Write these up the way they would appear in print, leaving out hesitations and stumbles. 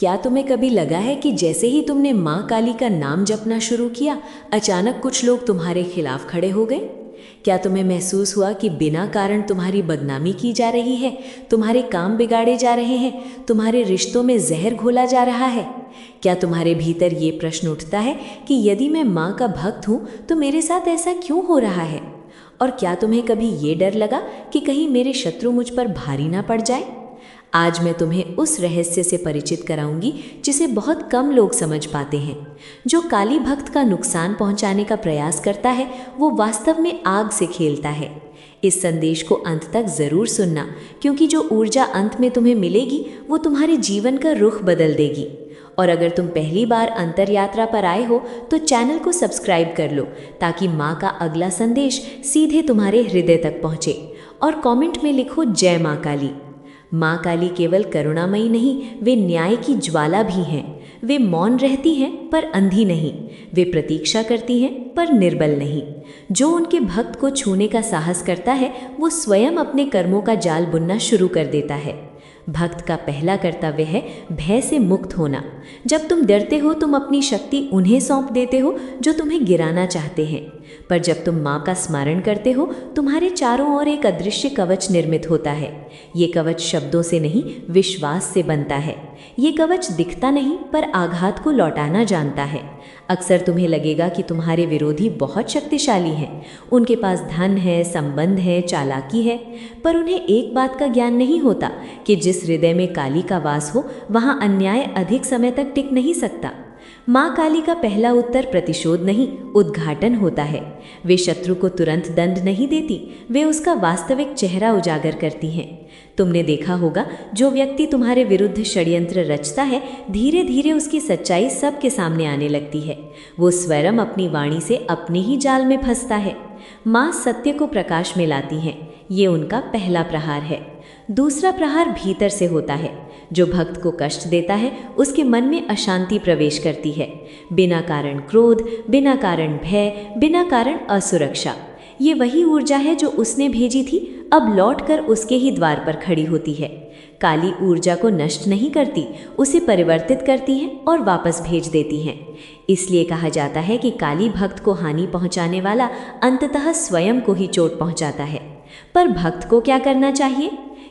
क्या तुम्हें कभी लगा है कि जैसे ही तुमने माँ काली का नाम जपना शुरू किया, अचानक कुछ लोग तुम्हारे खिलाफ खड़े हो गए? क्या तुम्हें महसूस हुआ कि बिना कारण तुम्हारी बदनामी की जा रही है, तुम्हारे काम बिगाड़े जा रहे हैं, तुम्हारे रिश्तों में जहर घोला जा रहा है? क्या तुम्हारे भीतर ये प्रश्न उठता है कि यदि मैं माँ का भक्त हूँ तो मेरे साथ ऐसा क्यों हो रहा है? और क्या तुम्हें कभी ये डर लगा कि कहीं मेरे शत्रु मुझ पर भारी ना पड़ जाए? आज मैं तुम्हें उस रहस्य से परिचित कराऊंगी जिसे बहुत कम लोग समझ पाते हैं। जो काली भक्त का नुकसान पहुंचाने का प्रयास करता है वो वास्तव में आग से खेलता है। इस संदेश को अंत तक जरूर सुनना, क्योंकि जो ऊर्जा अंत में तुम्हें मिलेगी वो तुम्हारे जीवन का रुख बदल देगी। और अगर तुम पहली बार अंतर यात्रा पर आए हो तो चैनल को सब्सक्राइब कर लो, ताकि माँ का अगला संदेश सीधे तुम्हारे हृदय तक पहुँचे। और कमेंट में लिखो जय माँ काली। माँ काली केवल करुणामयी नहीं, वे न्याय की ज्वाला भी हैं। वे मौन रहती हैं पर अंधी नहीं, वे प्रतीक्षा करती हैं पर निर्बल नहीं। जो उनके भक्त को छूने का साहस करता है वो स्वयं अपने कर्मों का जाल बुनना शुरू कर देता है। भक्त का पहला कर्तव्य है भय से मुक्त होना। जब तुम डरते हो तुम अपनी शक्ति उन्हें सौंप देते हो जो तुम्हें गिराना चाहते हैं। पर जब तुम माँ का स्मरण करते हो तुम्हारे चारों ओर एक अदृश्य कवच निर्मित होता है। ये कवच शब्दों से नहीं, विश्वास से बनता है। ये कवच दिखता नहीं पर आघात को लौटाना जानता है। अक्सर तुम्हें लगेगा कि तुम्हारे विरोधी बहुत शक्तिशाली हैं, उनके पास धन है, संबंध है, चालाकी है, पर उन्हें एक बात का ज्ञान नहीं होता कि जिस हृदय में काली का वास हो वहाँ अन्याय अधिक समय तक टिक नहीं सकता। माँ काली का पहला उत्तर प्रतिशोध नहीं, उद्घाटन होता है। वे शत्रु को तुरंत दंड नहीं देती, वे उसका वास्तविक चेहरा उजागर करती हैं। तुमने देखा होगा जो व्यक्ति तुम्हारे विरुद्ध षड्यंत्र रचता है, धीरे धीरे उसकी सच्चाई सबके सामने आने लगती है। वो स्वयं अपनी वाणी से अपने ही जाल में फंसता है। माँ सत्य को प्रकाश में लाती हैं, ये उनका पहला प्रहार है। दूसरा प्रहार भीतर से होता है। जो भक्त को कष्ट देता है उसके मन में अशांति प्रवेश करती है। बिना कारण क्रोध, बिना कारण भय, बिना कारण असुरक्षा। ये वही ऊर्जा है जो उसने भेजी थी, अब लौटकर उसके ही द्वार पर खड़ी होती है। काली ऊर्जा को नष्ट नहीं करती, उसे परिवर्तित करती है और वापस भेज देती हैं। इसलिए कहा जाता है कि काली भक्त को हानि पहुंचाने वाला अंततः स्वयं को ही चोट पहुंचाता है। पर भक्त को क्या करना चाहिए?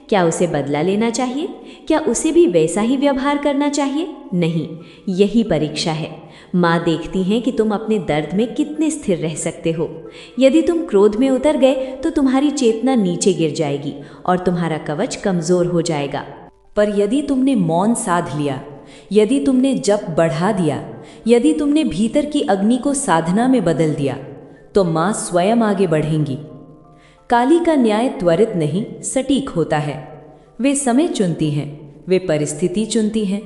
क्या उसे बदला लेना चाहिए? क्या उसे भी वैसा ही व्यवहार करना चाहिए? नहीं, यही परीक्षा है। माँ देखती हैं कि तुम अपने दर्द में कितने स्थिर रह सकते हो। यदि तुम क्रोध में उतर गए तो तुम्हारी चेतना नीचे गिर जाएगी और तुम्हारा कवच कमजोर हो जाएगा। पर यदि तुमने मौन साध लिया, यदि तुमने जप बढ़ा दिया, यदि तुमने भीतर की अग्नि को साधना में बदल दिया, तो माँ स्वयं आगे बढ़ेंगी। काली का न्याय त्वरित नहीं, सटीक होता है। वे समय चुनती हैं, वे परिस्थिति चुनती हैं,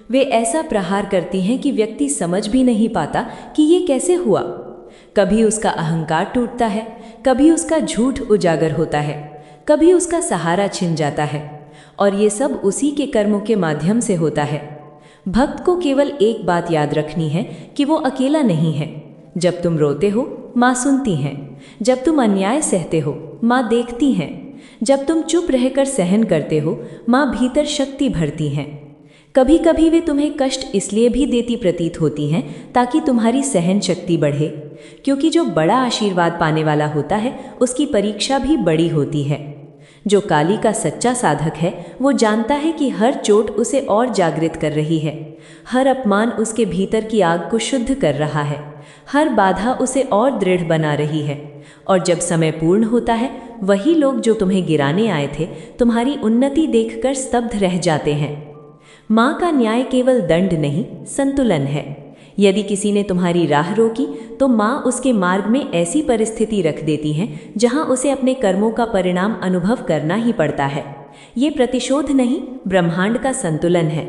वे ऐसा प्रहार करती हैं कि व्यक्ति समझ भी नहीं पाता कि ये कैसे हुआ। कभी उसका अहंकार टूटता है, कभी उसका झूठ उजागर होता है, कभी उसका सहारा छिन जाता है, और ये सब उसी के कर्मों के माध्यम से होता है। भक्त को केवल एक बात याद रखनी है कि वो अकेला नहीं है। जब तुम रोते हो माँ सुनती हैं, जब तुम अन्याय सहते हो माँ देखती हैं, जब तुम चुप रहकर सहन करते हो माँ भीतर शक्ति भरती हैं। कभी कभी वे तुम्हें कष्ट इसलिए भी देती प्रतीत होती हैं ताकि तुम्हारी सहन शक्ति बढ़े, क्योंकि जो बड़ा आशीर्वाद पाने वाला होता है उसकी परीक्षा भी बड़ी होती है। जो काली का सच्चा साधक है वो जानता है कि हर चोट उसे और जागृत कर रही है, हर अपमान उसके भीतर की आग को शुद्ध कर रहा है, हर बाधा उसे और दृढ़ बना रही है। और जब समय पूर्ण होता है वही लोग जो तुम्हें गिराने आए थे तुम्हारी उन्नति देखकर स्तब्ध रह जाते हैं। माँ का न्याय केवल दंड नहीं, संतुलन है। यदि किसी ने तुम्हारी राह रोकी तो माँ उसके मार्ग में ऐसी परिस्थिति रख देती है जहाँ उसे अपने कर्मों का परिणाम अनुभव करना ही पड़ता है। ये प्रतिशोध नहीं, ब्रह्मांड का संतुलन है।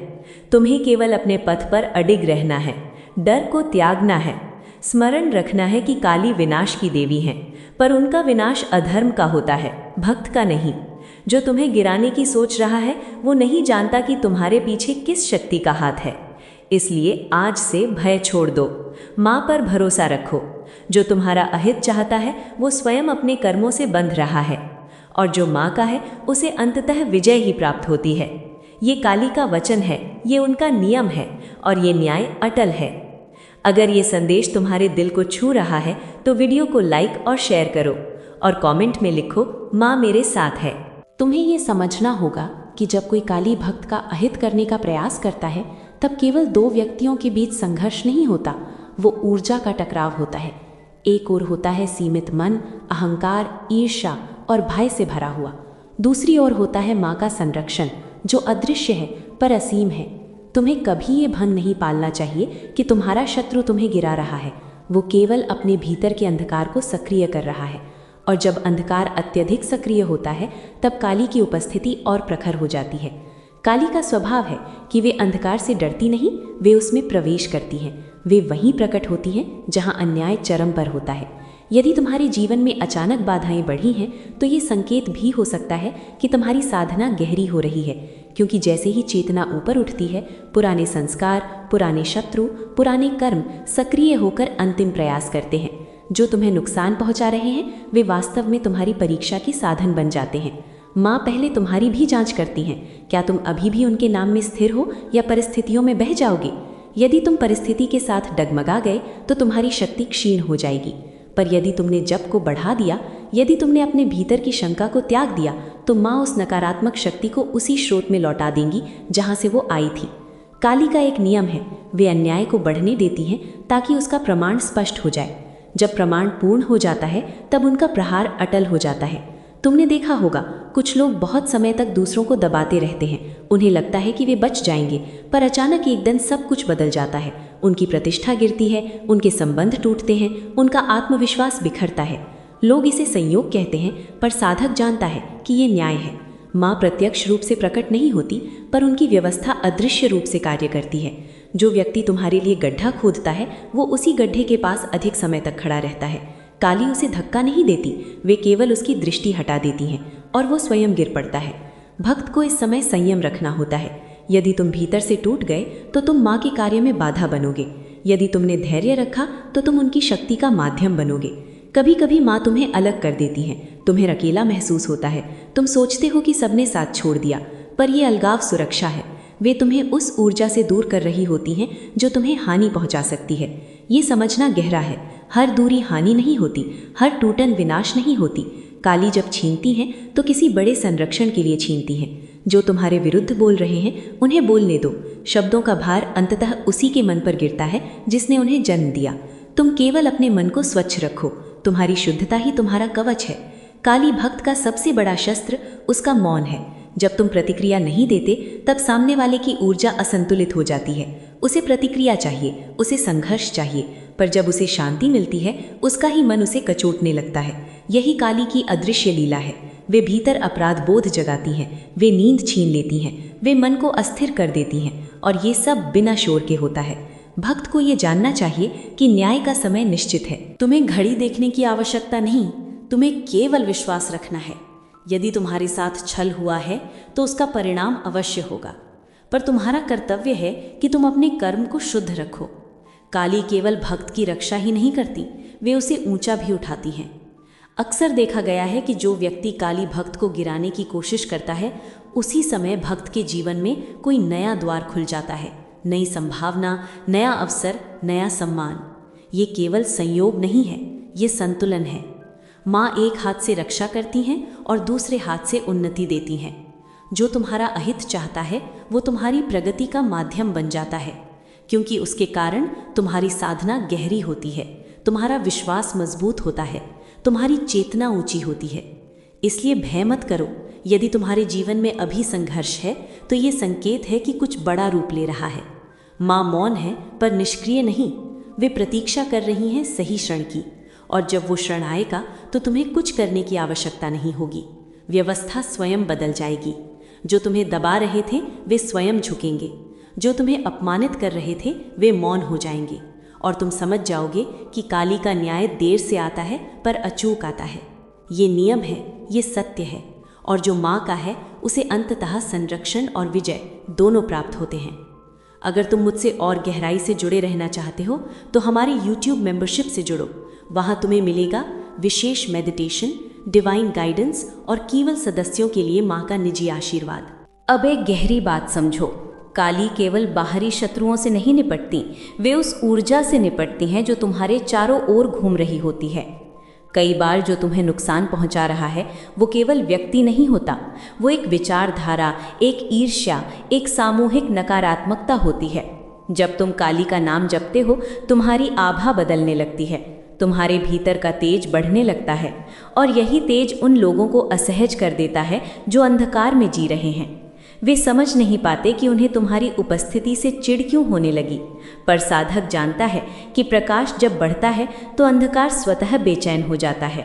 तुम्हें केवल अपने पथ पर अडिग रहना है, डर को त्यागना है, स्मरण रखना है कि काली विनाश की देवी हैं, पर उनका विनाश अधर्म का होता है, भक्त का नहीं। जो तुम्हें गिराने की सोच रहा है वो नहीं जानता कि तुम्हारे पीछे किस शक्ति का हाथ है। इसलिए आज से भय छोड़ दो, माँ पर भरोसा रखो। जो तुम्हारा अहित चाहता है वो स्वयं अपने कर्मों से बंध रहा है, और जो माँ का है उसे अंततः विजय ही प्राप्त होती है। ये काली का वचन है, ये उनका नियम है और ये न्याय अटल है। अगर ये संदेश तुम्हारे दिल को छू रहा है तो वीडियो को लाइक और शेयर करो और कमेंट में लिखो, माँ मेरे साथ है। तुम्हें ये समझना होगा कि जब कोई काली भक्त का अहित करने का प्रयास करता है तब केवल दो व्यक्तियों के बीच संघर्ष नहीं होता, वो ऊर्जा का टकराव होता है। एक ओर होता है सीमित मन, अहंकार, ईर्ष्या और भय से भरा हुआ। दूसरी ओर होता है माँ का संरक्षण, जो अदृश्य है पर असीम है। तुम्हें कभी ये भ्रम नहीं पालना चाहिए कि तुम्हारा शत्रु तुम्हें गिरा रहा है। वो केवल अपने भीतर के अंधकार को सक्रिय कर रहा है, और जब अंधकार अत्यधिक सक्रिय होता है तब काली की उपस्थिति और प्रखर हो जाती है। काली का स्वभाव है कि वे अंधकार से डरती नहीं, वे उसमें प्रवेश करती हैं। वे वहीं प्रकट होती हैं जहां अन्याय चरम पर होता है। यदि तुम्हारे जीवन में अचानक बाधाएं बढ़ी हैं तो ये संकेत भी हो सकता है कि तुम्हारी साधना गहरी हो रही है, क्योंकि जैसे ही चेतना ऊपर उठती है, पुराने संस्कार, पुराने शत्रु, पुराने कर्म सक्रिय होकर अंतिम प्रयास करते हैं। जो तुम्हें नुकसान पहुंचा रहे हैं वे वास्तव में तुम्हारी परीक्षा की साधन बन जाते हैं। माँ पहले तुम्हारी भी जांच करती हैं, क्या तुम अभी भी उनके नाम में स्थिर हो या परिस्थितियों में बह जाओगे। यदि तुम परिस्थिति के साथ डगमगा गए तो तुम्हारी शक्ति क्षीण हो जाएगी, पर यदि तुमने जप को बढ़ा दिया, यदि तुमने अपने भीतर की शंका को त्याग दिया, तो माँ उस नकारात्मक शक्ति को उसी स्रोत में लौटा देंगी जहाँ से वो आई थी। काली का एक नियम है, वे अन्याय को बढ़ने देती हैं ताकि उसका प्रमाण स्पष्ट हो जाए। जब प्रमाण पूर्ण हो जाता है तब उनका प्रहार अटल हो जाता है। तुमने देखा होगा, कुछ लोग बहुत समय तक दूसरों को दबाते रहते हैं। उन्हें लगता है कि वे बच जाएंगे, पर अचानक एक दिन सब कुछ बदल जाता है। उनकी प्रतिष्ठा गिरती है, उनके संबंध टूटते हैं, उनका आत्मविश्वास बिखरता है। लोग इसे संयोग कहते हैं, पर साधक जानता है कि ये न्याय है। माँ प्रत्यक्ष रूप से प्रकट नहीं होती, पर उनकी व्यवस्था अदृश्य रूप से कार्य करती है। जो व्यक्ति तुम्हारे लिए गड्ढा खोदता है वो उसी गड्ढे के पास अधिक समय तक खड़ा रहता है। काली उसे धक्का नहीं देती, वे केवल उसकी दृष्टि हटा देती हैं और वो स्वयं गिर पड़ता है। भक्त को इस समय संयम रखना होता है। यदि तुम भीतर से टूट गए तो तुम माँ के कार्य में बाधा बनोगे। यदि तुमने धैर्य रखा तो तुम उनकी शक्ति का माध्यम बनोगे। कभी कभी माँ तुम्हें अलग कर देती हैं, तुम्हें अकेला महसूस होता है। तुम सोचते हो कि सबने साथ छोड़ दिया, पर यह अलगाव सुरक्षा है। वे तुम्हें उस ऊर्जा से दूर कर रही होती हैं जो तुम्हें हानि पहुंचा सकती है। ये समझना गहरा है, हर दूरी हानि नहीं होती, हर टूटन विनाश नहीं होती। काली जब छीनती हैं तो किसी बड़े संरक्षण के लिए छीनती हैं। जो तुम्हारे विरुद्ध बोल रहे हैं उन्हें बोलने दो। शब्दों का भार अंततः उसी के मन पर गिरता है जिसने उन्हें जन्म दिया। तुम केवल अपने मन को स्वच्छ रखो, तुम्हारी शुद्धता ही तुम्हारा कवच है। काली भक्त का सबसे बड़ा शस्त्र उसका मौन है। जब तुम प्रतिक्रिया नहीं देते तब सामने वाले की ऊर्जा असंतुलित हो जाती है। उसे प्रतिक्रिया चाहिए, उसे संघर्ष चाहिए, पर जब उसे शांति मिलती है उसका ही मन उसे कचोटने लगता है। यही काली की अदृश्य लीला है। वे भीतर अपराध बोध जगाती हैं, वे नींद छीन लेती हैं, वे मन को अस्थिर कर देती हैं, और ये सब बिना शोर के होता है। भक्त को ये जानना चाहिए कि न्याय का समय निश्चित है। तुम्हें घड़ी देखने की आवश्यकता नहीं, तुम्हें केवल विश्वास रखना है। यदि तुम्हारे साथ छल हुआ है तो उसका परिणाम अवश्य होगा, पर तुम्हारा कर्तव्य है कि तुम अपने कर्म को शुद्ध रखो। काली केवल भक्त की रक्षा ही नहीं करती, वे उसे ऊंचा भी उठाती हैं। अक्सर देखा गया है कि जो व्यक्ति काली भक्त को गिराने की कोशिश करता है, उसी समय भक्त के जीवन में कोई नया द्वार खुल जाता है, नई संभावना, नया अवसर, नया सम्मान। ये केवल संयोग नहीं है, ये संतुलन है। माँ एक हाथ से रक्षा करती हैं और दूसरे हाथ से उन्नति देती हैं। जो तुम्हारा अहित चाहता है वो तुम्हारी प्रगति का माध्यम बन जाता है, क्योंकि उसके कारण तुम्हारी साधना गहरी होती है, तुम्हारा विश्वास मजबूत होता है, तुम्हारी चेतना ऊंची होती है। इसलिए भय मत करो। यदि तुम्हारे जीवन में अभी संघर्ष है तो ये संकेत है कि कुछ बड़ा रूप ले रहा है। माँ मौन है पर निष्क्रिय नहीं, वे प्रतीक्षा कर रही हैं सही क्षण की, और जब वो क्षण आएगा तो तुम्हें कुछ करने की आवश्यकता नहीं होगी। व्यवस्था स्वयं बदल जाएगी। जो तुम्हें दबा रहे थे वे स्वयं झुकेंगे, जो तुम्हें अपमानित कर रहे थे वे मौन हो जाएंगे, और तुम समझ जाओगे कि काली का न्याय देर से आता है पर अचूक आता है। ये नियम है, ये सत्य है, और जो माँ का है उसे अंततः संरक्षण और विजय दोनों प्राप्त होते हैं। अगर तुम मुझसे और गहराई से जुड़े रहना चाहते हो तो हमारे YouTube मेंबरशिप से जुड़ो। वहाँ तुम्हें मिलेगा विशेष मेडिटेशन, डिवाइन गाइडेंस और केवल सदस्यों के लिए माँ का निजी आशीर्वाद। अब एक गहरी बात समझो, काली केवल बाहरी शत्रुओं से नहीं निपटती, वे उस ऊर्जा से निपटती हैं जो तुम्हारे चारों ओर घूम रही होती है। कई बार जो तुम्हें नुकसान पहुंचा रहा है वो केवल व्यक्ति नहीं होता, वो एक विचारधारा, एक ईर्ष्या, एक सामूहिक नकारात्मकता होती है। जब तुम काली का नाम जपते हो, तुम्हारी आभा बदलने लगती है, तुम्हारे भीतर का तेज बढ़ने लगता है, और यही तेज उन लोगों को असहज कर देता है जो अंधकार में जी रहे हैं। वे समझ नहीं पाते कि उन्हें तुम्हारी उपस्थिति से चिढ़ क्यों होने लगी, पर साधक जानता है कि प्रकाश जब बढ़ता है तो अंधकार स्वतः बेचैन हो जाता है।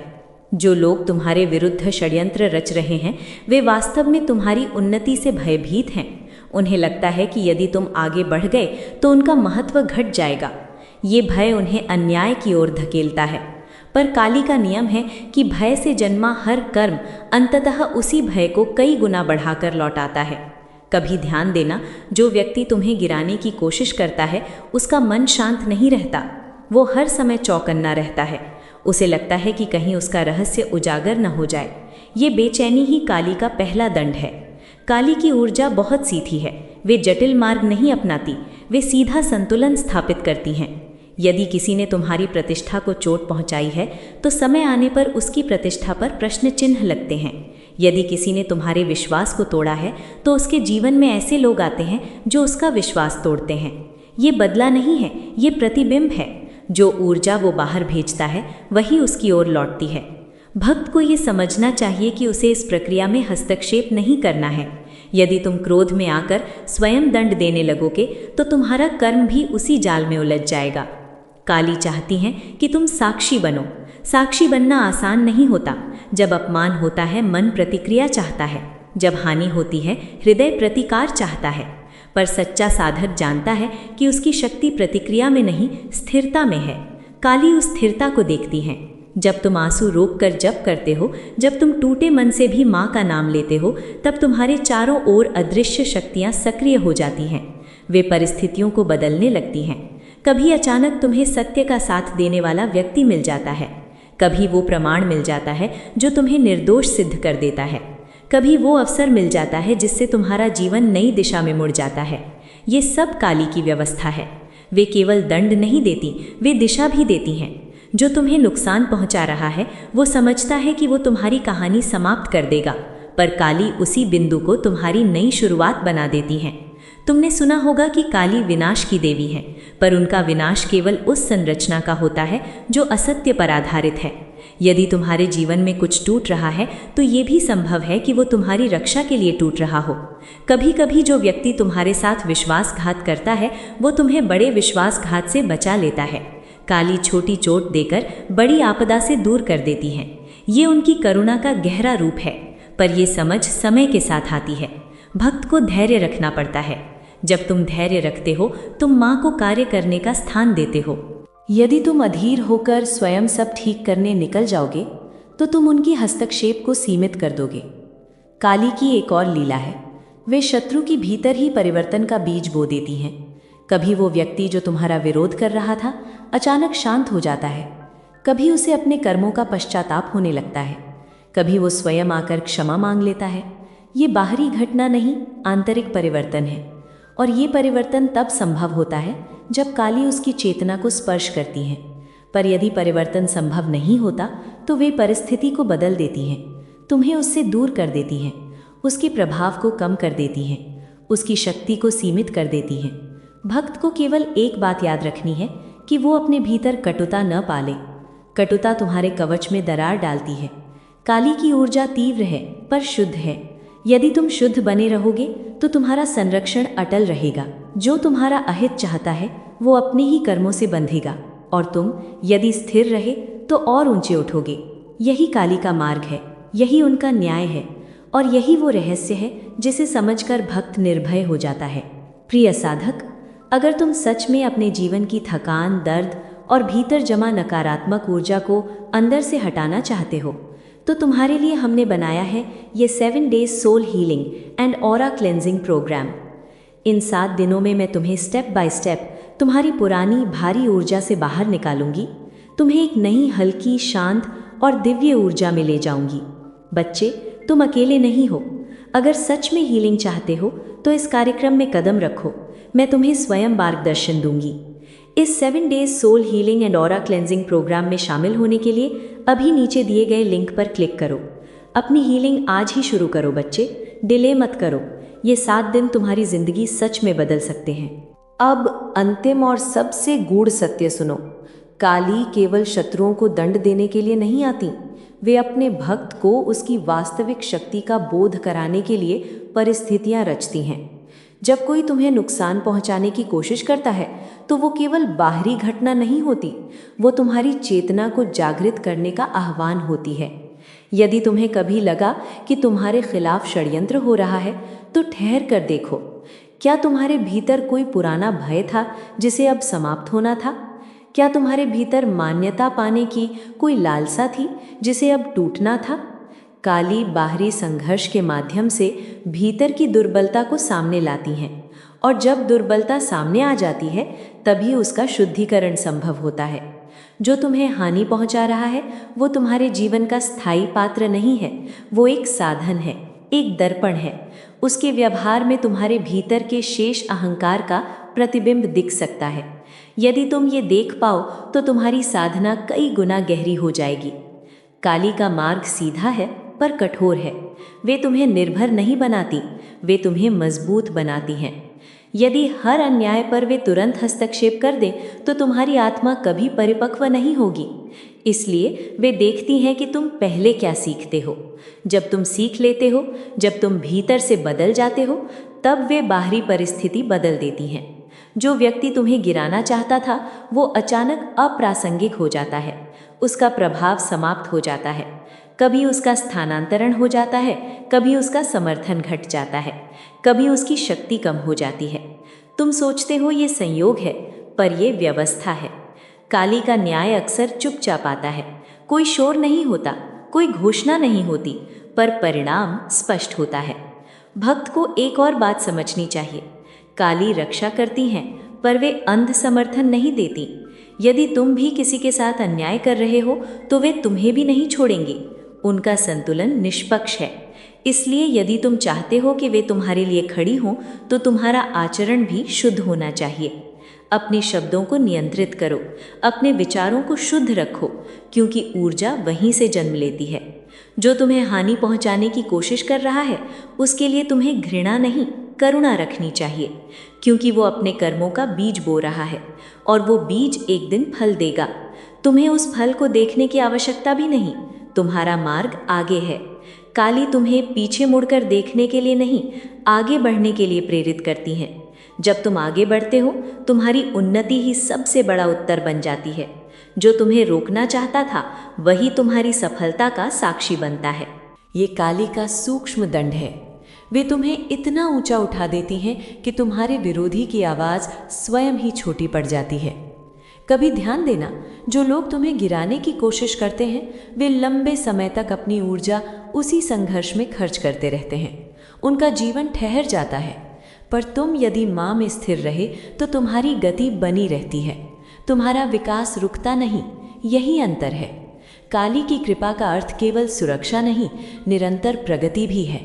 जो लोग तुम्हारे विरुद्ध षड्यंत्र रच रहे हैं वे वास्तव में तुम्हारी उन्नति से भयभीत हैं। उन्हें लगता है कि यदि तुम आगे बढ़ गए तो उनका महत्व घट जाएगा। ये भय उन्हें अन्याय की ओर धकेलता है, पर काली का नियम है कि भय से जन्मा हर कर्म अंततः उसी भय को कई गुना बढ़ाकर लौटाता है। कभी ध्यान देना, जो व्यक्ति तुम्हें गिराने की कोशिश करता है उसका मन शांत नहीं रहता, वो हर समय चौकन्ना रहता है। उसे लगता है कि कहीं उसका रहस्य उजागर न हो जाए। ये बेचैनी ही काली का पहला दंड है। काली की ऊर्जा बहुत सीधी है, वे जटिल मार्ग नहीं अपनाती, वे सीधा संतुलन स्थापित करती हैं। यदि किसी ने तुम्हारी प्रतिष्ठा को चोट पहुंचाई है तो समय आने पर उसकी प्रतिष्ठा पर प्रश्न चिन्ह लगते हैं। यदि किसी ने तुम्हारे विश्वास को तोड़ा है तो उसके जीवन में ऐसे लोग आते हैं जो उसका विश्वास तोड़ते हैं। ये बदला नहीं है, ये प्रतिबिंब है। जो ऊर्जा वो बाहर भेजता है वही उसकी ओर लौटती है। भक्त को ये समझना चाहिए कि उसे इस प्रक्रिया में हस्तक्षेप नहीं करना है। यदि तुम क्रोध में आकर स्वयं दंड देने लगोगे तो तुम्हारा कर्म भी उसी जाल में उलझ जाएगा। काली चाहती हैं कि तुम साक्षी बनो। साक्षी बनना आसान नहीं होता। जब अपमान होता है मन प्रतिक्रिया चाहता है, जब हानि होती है हृदय प्रतिकार चाहता है, पर सच्चा साधक जानता है कि उसकी शक्ति प्रतिक्रिया में नहीं स्थिरता में है। काली उस स्थिरता को देखती हैं। जब तुम आंसू रोक कर जप करते हो, जब तुम टूटे मन से भी माँ का नाम लेते हो, तब तुम्हारे चारों ओर अदृश्य शक्तियाँ सक्रिय हो जाती हैं। वे परिस्थितियों को बदलने लगती हैं। कभी अचानक तुम्हें सत्य का साथ देने वाला व्यक्ति मिल जाता है, कभी वो प्रमाण मिल जाता है जो तुम्हें निर्दोष सिद्ध कर देता है, कभी वो अवसर मिल जाता है जिससे तुम्हारा जीवन नई दिशा में मुड़ जाता है। ये सब काली की व्यवस्था है। वे केवल दंड नहीं देती, वे दिशा भी देती हैं। जो तुम्हें नुकसान पहुंचा रहा है वो समझता है कि वो तुम्हारी कहानी समाप्त कर देगा, पर काली उसी बिंदु को तुम्हारी नई शुरुआत बना देती हैं। तुमने सुना होगा कि काली विनाश की देवी है, पर उनका विनाश केवल उस संरचना का होता है जो असत्य पर आधारित है। यदि तुम्हारे जीवन में कुछ टूट रहा है तो ये भी संभव है कि वो तुम्हारी रक्षा के लिए टूट रहा हो। कभी कभी जो व्यक्ति तुम्हारे साथ विश्वासघात करता है वो तुम्हें बड़े विश्वासघात से बचा लेता है। काली छोटी चोट देकर बड़ी आपदा से दूर कर देती है। ये उनकी करुणा का गहरा रूप है, पर यह समझ समय के साथ आती है। भक्त को धैर्य रखना पड़ता है। जब तुम धैर्य रखते हो तुम माँ को कार्य करने का स्थान देते हो। यदि तुम अधीर होकर स्वयं सब ठीक करने निकल जाओगे तो तुम उनकी हस्तक्षेप को सीमित कर दोगे। काली की एक और लीला है, वे शत्रु की भीतर ही परिवर्तन का बीज बो देती हैं। कभी वो व्यक्ति जो तुम्हारा विरोध कर रहा था अचानक शांत हो जाता है, कभी उसे अपने कर्मों का पश्चाताप होने लगता है, कभी वो स्वयं आकर क्षमा मांग लेता है। ये बाहरी घटना नहीं, आंतरिक परिवर्तन है, और ये परिवर्तन तब संभव होता है जब काली उसकी चेतना को स्पर्श करती हैं। पर यदि परिवर्तन संभव नहीं होता तो वे परिस्थिति को बदल देती हैं, तुम्हें उससे दूर कर देती हैं, उसके प्रभाव को कम कर देती हैं, उसकी शक्ति को सीमित कर देती हैं। भक्त को केवल एक बात याद रखनी है कि वो अपने भीतर कटुता न पाले। कटुता तुम्हारे कवच में दरार डालती है। काली की ऊर्जा तीव्र है पर शुद्ध है। यदि तुम शुद्ध बने रहोगे तो तुम्हारा संरक्षण अटल रहेगा। जो तुम्हारा अहित चाहता है वो अपने ही कर्मों से बंधेगा, और तुम यदि स्थिर रहे तो और ऊंचे उठोगे। यही काली का मार्ग है, यही उनका न्याय है, और यही वो रहस्य है जिसे समझकर भक्त निर्भय हो जाता है। प्रिय साधक, अगर तुम सच में अपने जीवन की थकान, दर्द और भीतर जमा नकारात्मक ऊर्जा को अंदर से हटाना चाहते हो तो तुम्हारे लिए हमने बनाया है ये 7 days soul healing and aura cleansing programme. इन 7 दिनों में मैं तुम्हें स्टेप बाय स्टेप तुम्हारी पुरानी भारी ऊर्जा से बाहर निकालूंगी, तुम्हें एक नई हल्की, शांत और दिव्य ऊर्जा में ले जाऊंगी। बच्चे, तुम अकेले नहीं हो। अगर सच में हीलिंग चाहते हो तो इस कार्यक्रम में कदम रखो। मैं तुम्हें स्वयं मार्गदर्शन दूंगी। इस 7 days soul healing and aura cleansing programme में शामिल होने के लिए अभी नीचे दिए गए लिंक पर क्लिक करो। अपनी हीलिंग आज ही शुरू करो बच्चे, डिले मत करो। ये 7 दिन तुम्हारी जिंदगी सच में बदल सकते हैं। अब अंतिम और सबसे गूढ़ सत्य सुनो। काली केवल शत्रुओं को दंड देने के लिए नहीं आती, वे अपने भक्त को उसकी वास्तविक शक्ति का बोध कराने के लिए परिस्थितियां रचती हैं। जब कोई तुम्हें नुकसान पहुंचाने की कोशिश करता है तो वो केवल बाहरी घटना नहीं होती, वो तुम्हारी चेतना को जागृत करने का आह्वान होती है। यदि तुम्हें कभी लगा कि तुम्हारे खिलाफ षड्यंत्र हो रहा है तो ठहर कर देखो। क्या तुम्हारे भीतर कोई पुराना भय था जिसे अब समाप्त होना था? क्या तुम्हारे भीतर मान्यता पाने की कोई लालसा थी जिसे अब टूटना था? काली बाहरी संघर्ष के माध्यम से भीतर की दुर्बलता को सामने लाती हैं, और जब दुर्बलता सामने आ जाती है तभी उसका शुद्धिकरण संभव होता है। जो तुम्हें हानि पहुंचा रहा है वो तुम्हारे जीवन का स्थायी पात्र नहीं है, वो एक साधन है, एक दर्पण है। उसके व्यवहार में तुम्हारे भीतर के शेष अहंकार का प्रतिबिंब दिख सकता है। यदि तुम ये देख पाओ तो तुम्हारी साधना कई गुना गहरी हो जाएगी। काली का मार्ग सीधा है पर कठोर है। वे तुम्हें निर्भर नहीं बनाती, वे तुम्हें मजबूत बनाती हैं। यदि हर अन्याय पर वे तुरंत हस्तक्षेप कर दें तो तुम्हारी आत्मा कभी परिपक्व नहीं होगी। इसलिए वे देखती हैं कि तुम पहले क्या सीखते हो। जब तुम सीख लेते हो, जब तुम भीतर से बदल जाते हो, तब वे बाहरी परिस्थिति बदल देती हैं। जो व्यक्ति तुम्हें गिराना चाहता था वो अचानक अप्रासंगिक हो जाता है, उसका प्रभाव समाप्त हो जाता है। कभी उसका स्थानांतरण हो जाता है, कभी उसका समर्थन घट जाता है, कभी उसकी शक्ति कम हो जाती है। तुम सोचते हो ये संयोग है, पर यह व्यवस्था है। काली का न्याय अक्सर चुपचाप आता है। कोई शोर नहीं होता, कोई घोषणा नहीं होती, पर परिणाम स्पष्ट होता है। भक्त को एक और बात समझनी चाहिए। काली रक्षा करती हैं, पर वे अंध समर्थन नहीं देती। यदि तुम भी किसी के साथ अन्याय कर रहे हो तो वे तुम्हें भी नहीं छोड़ेंगी। उनका संतुलन निष्पक्ष है। इसलिए यदि तुम चाहते हो कि वे तुम्हारे लिए खड़ी हों तो तुम्हारा आचरण भी शुद्ध होना चाहिए। अपने शब्दों को नियंत्रित करो, अपने विचारों को शुद्ध रखो, क्योंकि ऊर्जा वहीं से जन्म लेती है। जो तुम्हें हानि पहुंचाने की कोशिश कर रहा है उसके लिए तुम्हें घृणा नहीं, करुणा रखनी चाहिए, क्योंकि वो अपने कर्मों का बीज बो रहा है और वो बीज एक दिन फल देगा। तुम्हें उस फल को देखने की आवश्यकता भी नहीं, तुम्हारा मार्ग आगे है। काली तुम्हें पीछे मुड़कर देखने के लिए नहीं, आगे बढ़ने के लिए प्रेरित करती हैं। जब तुम आगे बढ़ते हो तुम्हारी उन्नति ही सबसे बड़ा उत्तर बन जाती है। जो तुम्हें रोकना चाहता था वही तुम्हारी सफलता का साक्षी बनता है। ये काली का सूक्ष्म दंड है। वे तुम्हें इतना ऊंचा उठा देती हैं कि तुम्हारे विरोधी की आवाज़ स्वयं ही छोटी पड़ जाती है। कभी ध्यान देना, जो लोग तुम्हें गिराने की कोशिश करते हैं वे लंबे समय तक अपनी ऊर्जा उसी संघर्ष में खर्च करते रहते हैं। उनका जीवन ठहर जाता है, पर तुम यदि माँ में स्थिर रहे तो तुम्हारी गति बनी रहती है, तुम्हारा विकास रुकता नहीं। यही अंतर है। काली की कृपा का अर्थ केवल सुरक्षा नहीं, निरंतर प्रगति भी है।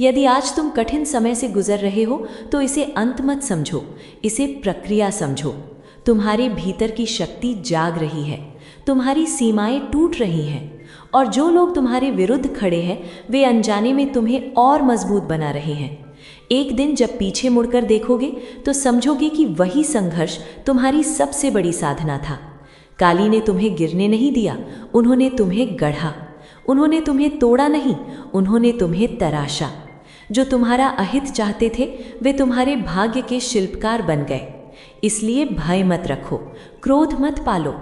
यदि आज तुम कठिन समय से गुजर रहे हो तो इसे अंत मत समझो, इसे प्रक्रिया समझो। तुम्हारे भीतर की शक्ति जाग रही है, तुम्हारी सीमाएं टूट रही हैं, और जो लोग तुम्हारे विरुद्ध खड़े हैं वे अनजाने में तुम्हें और मजबूत बना रहे हैं। एक दिन जब पीछे मुड़कर देखोगे तो समझोगे कि वही संघर्ष तुम्हारी सबसे बड़ी साधना था। काली ने तुम्हें गिरने नहीं दिया, उन्होंने तुम्हें गढ़ा। उन्होंने तुम्हें तोड़ा नहीं, उन्होंने तुम्हें तराशा। जो तुम्हारा अहित चाहते थे वे तुम्हारे भाग्य के शिल्पकार बन गए। इसलिए भय मत रखो, क्रोध मत पालो,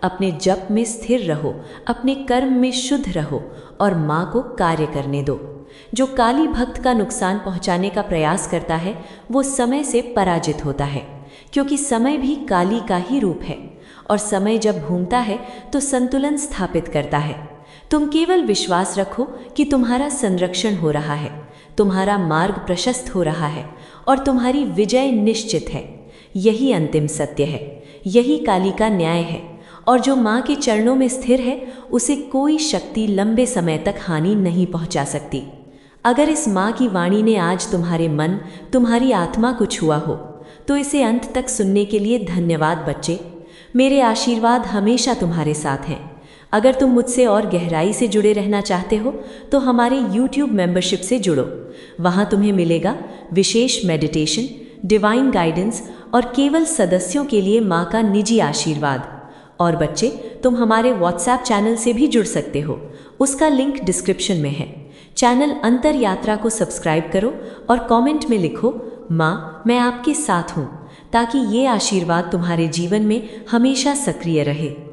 अपने जप में स्थिर रहो, अपने कर्म में शुद्ध रहो और माँ को कार्य करने दो। जो काली भक्त का नुकसान पहुंचाने का प्रयास करता है वो समय से पराजित होता है, क्योंकि समय भी काली का ही रूप है, और समय जब घूमता है तो संतुलन स्थापित करता है। तुम केवल विश्वास रखो कि तुम्हारा संरक्षण हो रहा है, तुम्हारा मार्ग प्रशस्त हो रहा है और तुम्हारी विजय निश्चित है। यही अंतिम सत्य है, यही काली का न्याय है, और जो माँ के चरणों में स्थिर है उसे कोई शक्ति लंबे समय तक हानि नहीं पहुँचा सकती। अगर इस माँ की वाणी ने आज तुम्हारे मन, तुम्हारी आत्मा को छुआ हो, तो इसे अंत तक सुनने के लिए धन्यवाद बच्चे। मेरे आशीर्वाद हमेशा तुम्हारे साथ हैं। अगर तुम मुझसे और गहराई से जुड़े रहना चाहते हो तो हमारे YouTube मेंबरशिप से जुड़ो। वहाँ तुम्हें मिलेगा विशेष मेडिटेशन, डिवाइन गाइडेंस और केवल सदस्यों के लिए माँ का निजी आशीर्वाद। और बच्चे, तुम हमारे WhatsApp चैनल से भी जुड़ सकते हो, उसका लिंक डिस्क्रिप्शन में है। चैनल अंतर यात्रा को सब्सक्राइब करो और कमेंट में लिखो, माँ मैं आपके साथ हूँ, ताकि ये आशीर्वाद तुम्हारे जीवन में हमेशा सक्रिय रहे।